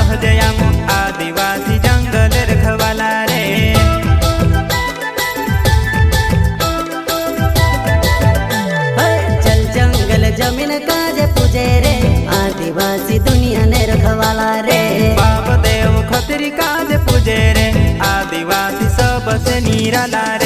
सहजयाम आदिवासी जंगल रखवाला रे। जल जंगल जमीन काज पूजे रे आदिवासी दुनिया ने रखवाला रे। बाप देव खतरी काज पूजे रे आदिवासी सबसे निराला रे।